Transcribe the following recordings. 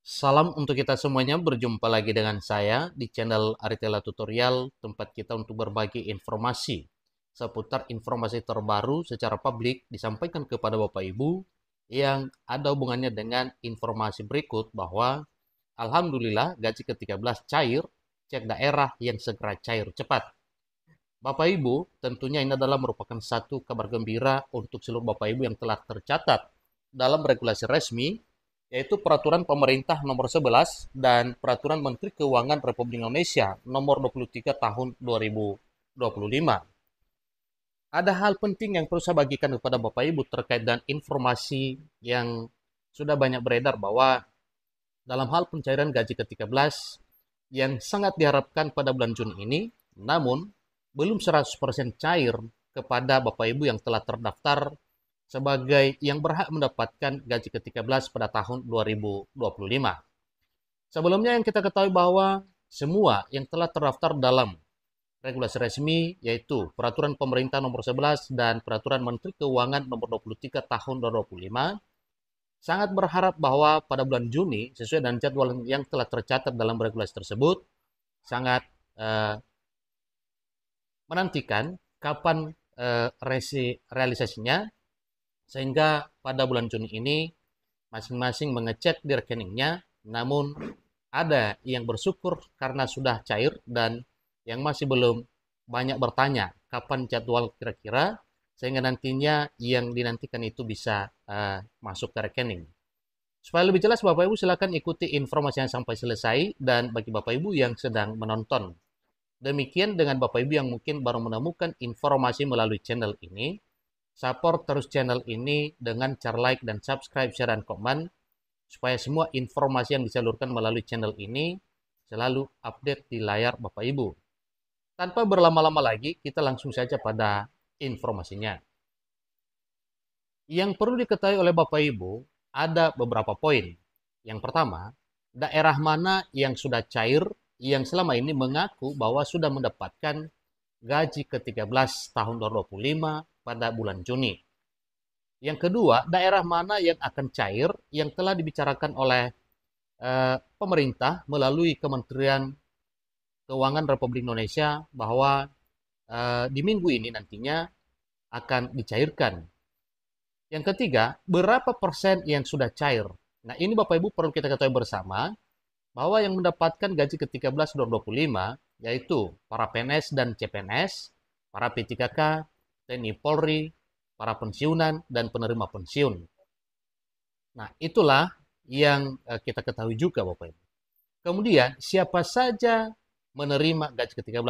Salam untuk kita semuanya, berjumpa lagi dengan saya di channel Aritella Tutorial, tempat kita untuk berbagi informasi seputar informasi terbaru secara publik disampaikan kepada Bapak Ibu yang ada hubungannya dengan informasi berikut bahwa Alhamdulillah gaji ke-13 cair, cek daerah yang segera cair cepat. Bapak Ibu, tentunya ini adalah merupakan satu kabar gembira untuk seluruh Bapak Ibu yang telah tercatat dalam regulasi resmi, yaitu Peraturan Pemerintah Nomor 11 dan Peraturan Menteri Keuangan Republik Indonesia Nomor 23 Tahun 2025. Ada hal penting yang perlu saya bagikan kepada Bapak Ibu terkait dengan informasi yang sudah banyak beredar bahwa dalam hal pencairan gaji ke-13 yang sangat diharapkan pada bulan Juni ini, namun belum 100% cair kepada Bapak Ibu yang telah terdaftar sebagai yang berhak mendapatkan gaji ke-13 pada tahun 2025. Sebelumnya yang kita ketahui bahwa semua yang telah terdaftar dalam regulasi resmi yaitu Peraturan Pemerintah Nomor 11 dan Peraturan Menteri Keuangan Nomor 23 Tahun 2025 sangat berharap bahwa pada bulan Juni sesuai dengan jadwal yang telah tercatat dalam regulasi tersebut sangat menantikan kapan realisasinya sehingga pada bulan Juni ini masing-masing mengecek di rekeningnya, namun ada yang bersyukur karena sudah cair dan yang masih belum banyak bertanya kapan jadwal kira-kira sehingga nantinya yang dinantikan itu bisa masuk ke rekening. Supaya lebih jelas Bapak Ibu silakan ikuti informasinya sampai selesai dan bagi Bapak Ibu yang sedang menonton. Demikian dengan Bapak Ibu yang mungkin baru menemukan informasi melalui channel ini, support terus channel ini dengan cara like dan subscribe, share, dan komen, supaya semua informasi yang disalurkan melalui channel ini selalu update di layar Bapak Ibu. Tanpa berlama-lama lagi, kita langsung saja pada informasinya. Yang perlu diketahui oleh Bapak Ibu, ada beberapa poin. Yang pertama, daerah mana yang sudah cair, yang selama ini mengaku bahwa sudah mendapatkan gaji ke-13 tahun 2025 pada bulan Juni. Yang kedua, daerah mana yang akan cair yang telah dibicarakan oleh pemerintah melalui Kementerian Keuangan Republik Indonesia bahwa di minggu ini nantinya akan dicairkan. Yang ketiga, berapa persen yang sudah cair? Nah, ini Bapak Ibu perlu kita ketahui bersama bahwa yang mendapatkan gaji ke-13 2025 yaitu para PNS dan CPNS, para P3K, TNI Polri, para pensiunan, dan penerima pensiun. Nah, itulah yang kita ketahui juga Bapak Ibu. Kemudian, siapa saja menerima gaji ke-13?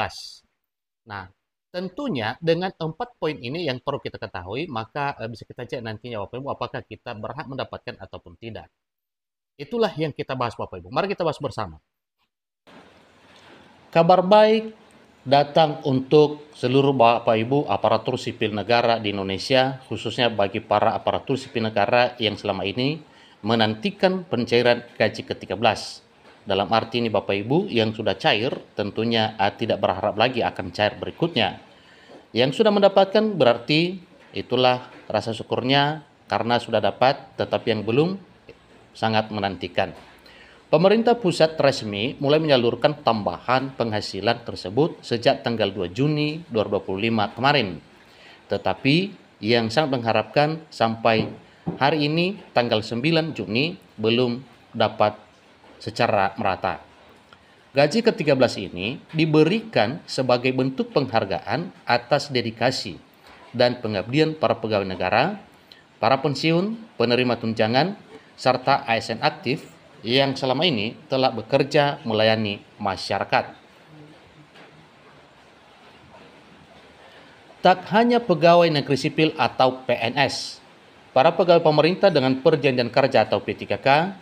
Nah, tentunya dengan 4 poin ini yang perlu kita ketahui, maka bisa kita cek nantinya Bapak Ibu apakah kita berhak mendapatkan ataupun tidak. Itulah yang kita bahas Bapak Ibu. Mari kita bahas bersama. Kabar baik datang untuk seluruh Bapak Ibu aparatur sipil negara di Indonesia, khususnya bagi para aparatur sipil negara yang selama ini menantikan pencairan gaji ke-13. Dalam arti ini Bapak Ibu yang sudah cair tentunya tidak berharap lagi akan cair berikutnya. Yang sudah mendapatkan berarti itulah rasa syukurnya karena sudah dapat, tetapi yang belum sangat menantikan. Pemerintah pusat resmi mulai menyalurkan tambahan penghasilan tersebut sejak tanggal 2 Juni 2025 kemarin. Tetapi yang sangat mengharapkan sampai hari ini tanggal 9 Juni belum dapat secara merata. Gaji ke-13 ini diberikan sebagai bentuk penghargaan atas dedikasi dan pengabdian para pegawai negara, para pensiun, penerima tunjangan, serta ASN aktif yang selama ini telah bekerja melayani masyarakat. Tak hanya pegawai negeri sipil atau PNS, para pegawai pemerintah dengan perjanjian kerja atau P3K,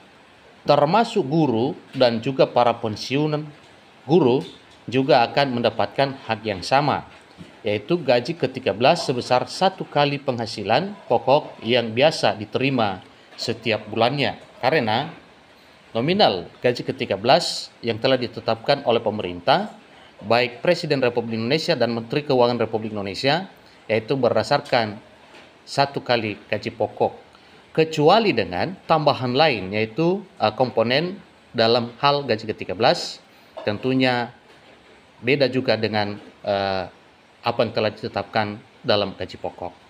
termasuk guru dan juga para pensiunan guru juga akan mendapatkan hak yang sama, yaitu gaji ke-13 sebesar 1 kali penghasilan pokok yang biasa diterima setiap bulannya, karena nominal gaji ke-13 yang telah ditetapkan oleh pemerintah, baik Presiden Republik Indonesia dan Menteri Keuangan Republik Indonesia, yaitu berdasarkan 1 kali gaji pokok, kecuali dengan tambahan lain, yaitu komponen dalam hal gaji ke-13 tentunya beda juga dengan apa yang telah ditetapkan dalam gaji pokok.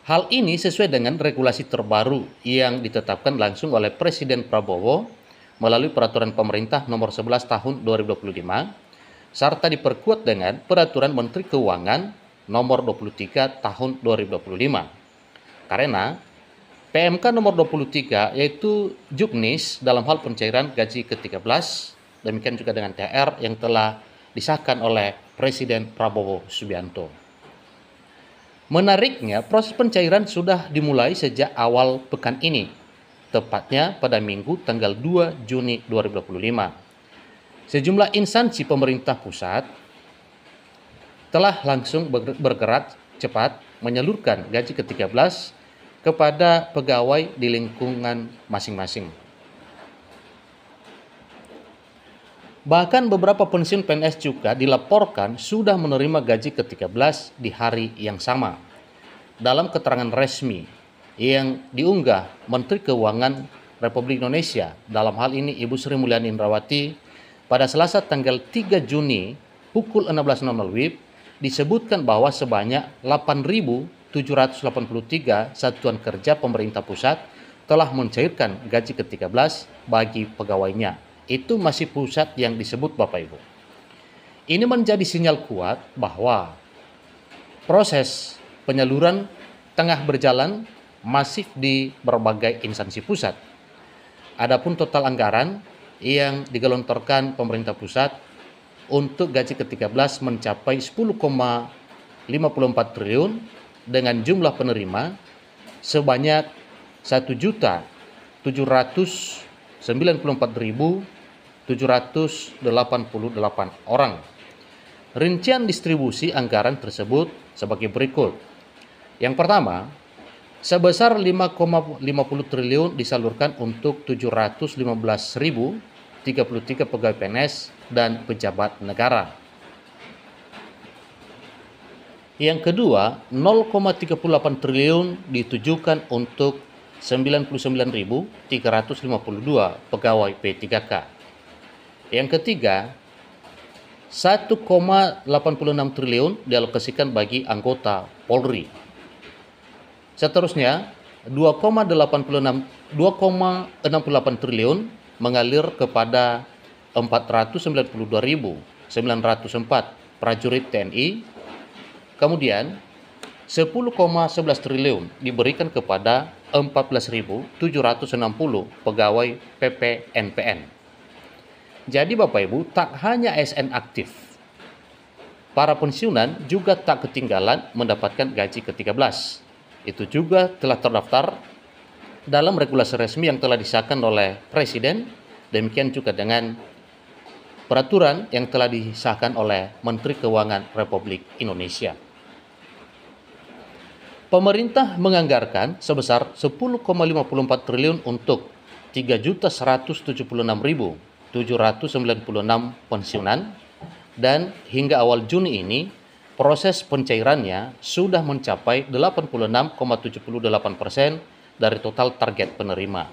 Hal ini sesuai dengan regulasi terbaru yang ditetapkan langsung oleh Presiden Prabowo melalui Peraturan Pemerintah Nomor 11 Tahun 2025 serta diperkuat dengan Peraturan Menteri Keuangan Nomor 23 Tahun 2025. Karena PMK Nomor 23 yaitu juknis dalam hal pencairan gaji ke-13, demikian juga dengan THR yang telah disahkan oleh Presiden Prabowo Subianto. Menariknya, proses pencairan sudah dimulai sejak awal pekan ini, tepatnya pada Minggu tanggal 2 Juni 2025. Sejumlah instansi pemerintah pusat telah langsung bergerak cepat menyalurkan gaji ke-13 kepada pegawai di lingkungan masing-masing. Bahkan beberapa pensiun PNS juga dilaporkan sudah menerima gaji ke-13 di hari yang sama. Dalam keterangan resmi yang diunggah Menteri Keuangan Republik Indonesia, dalam hal ini Ibu Sri Mulyani Indrawati, pada Selasa tanggal 3 Juni pukul 16.00 WIB, disebutkan bahwa sebanyak 8.783 satuan kerja pemerintah pusat telah mencairkan gaji ke-13 bagi pegawainya. Itu masih pusat yang disebut Bapak Ibu. Ini menjadi sinyal kuat bahwa proses penyaluran tengah berjalan masif di berbagai instansi pusat. Adapun total anggaran yang digelontorkan pemerintah pusat untuk gaji ke-13 mencapai 10,54 triliun dengan jumlah penerima sebanyak 1.794.788 orang. Rincian distribusi anggaran tersebut sebagai berikut. Yang pertama, sebesar 5,50 triliun disalurkan untuk 715.033 pegawai PNS dan pejabat negara. Yang kedua, 0,38 triliun ditujukan untuk 99.352 pegawai P3K. Yang ketiga, 1,86 triliun dialokasikan bagi anggota Polri. Seterusnya, 2,68 triliun mengalir kepada 492.904 prajurit TNI. Kemudian, 10,11 triliun diberikan kepada 14.760 pegawai PPNPN. Jadi Bapak Ibu, tak hanya ASN aktif, para pensiunan juga tak ketinggalan mendapatkan gaji ke-13. Itu juga telah terdaftar dalam regulasi resmi yang telah disahkan oleh Presiden, demikian juga dengan peraturan yang telah disahkan oleh Menteri Keuangan Republik Indonesia. Pemerintah menganggarkan sebesar 10,54 triliun untuk 3.176.796 pensiunan, dan hingga awal Juni ini proses pencairannya sudah mencapai 86,78% dari total target penerima.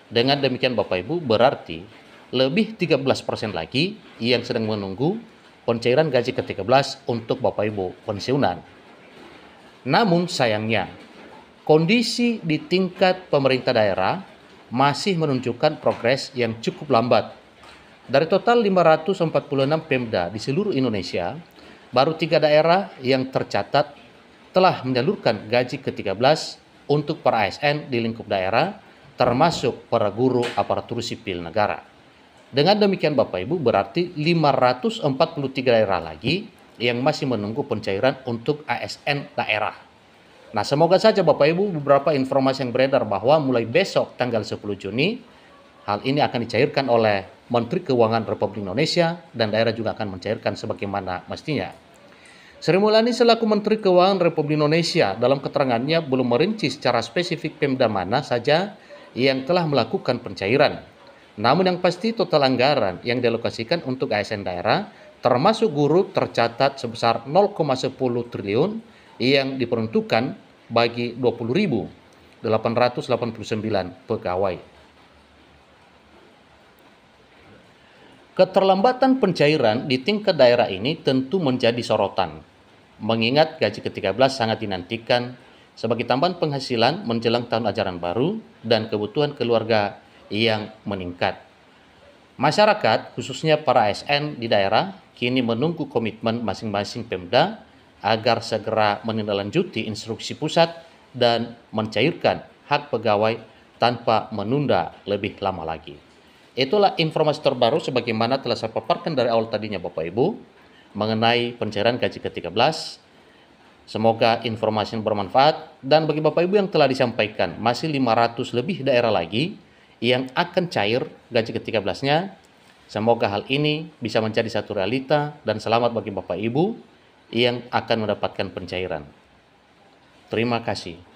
Dengan demikian Bapak Ibu, berarti lebih 13% lagi yang sedang menunggu pencairan gaji ke-13 untuk Bapak Ibu pensiunan. Namun sayangnya, kondisi di tingkat pemerintah daerah masih menunjukkan progres yang cukup lambat. Dari total 546 Pemda di seluruh Indonesia, baru 3 daerah yang tercatat telah menyalurkan gaji ke-13 untuk para ASN di lingkup daerah, termasuk para guru aparatur sipil negara. Dengan demikian Bapak Ibu, berarti 543 daerah lagi yang masih menunggu pencairan untuk ASN daerah. Nah, semoga saja Bapak Ibu, beberapa informasi yang beredar bahwa mulai besok tanggal 10 Juni, hal ini akan dicairkan oleh Menteri Keuangan Republik Indonesia dan daerah juga akan mencairkan sebagaimana mestinya. Sri Mulyani selaku Menteri Keuangan Republik Indonesia dalam keterangannya belum merinci secara spesifik Pemda mana saja yang telah melakukan pencairan. Namun yang pasti total anggaran yang dialokasikan untuk ASN daerah termasuk guru tercatat sebesar 0,10 triliun yang diperuntukkan bagi 20.889 pegawai. Keterlambatan pencairan di tingkat daerah ini tentu menjadi sorotan, mengingat gaji ke-13 sangat dinantikan sebagai tambahan penghasilan menjelang tahun ajaran baru dan kebutuhan keluarga yang meningkat. Masyarakat, khususnya para ASN di daerah, kini menunggu komitmen masing-masing Pemda agar segera menindaklanjuti instruksi pusat dan mencairkan hak pegawai tanpa menunda lebih lama lagi. Itulah informasi terbaru sebagaimana telah saya paparkan dari awal tadinya Bapak Ibu mengenai pencairan gaji ke-13. Semoga informasi yang bermanfaat, dan bagi Bapak Ibu yang telah disampaikan, masih 500 lebih daerah lagi yang akan cair gaji ke-13-nya. Semoga hal ini bisa menjadi satu realita dan selamat bagi Bapak Ibu yang akan mendapatkan pencairan. Terima kasih.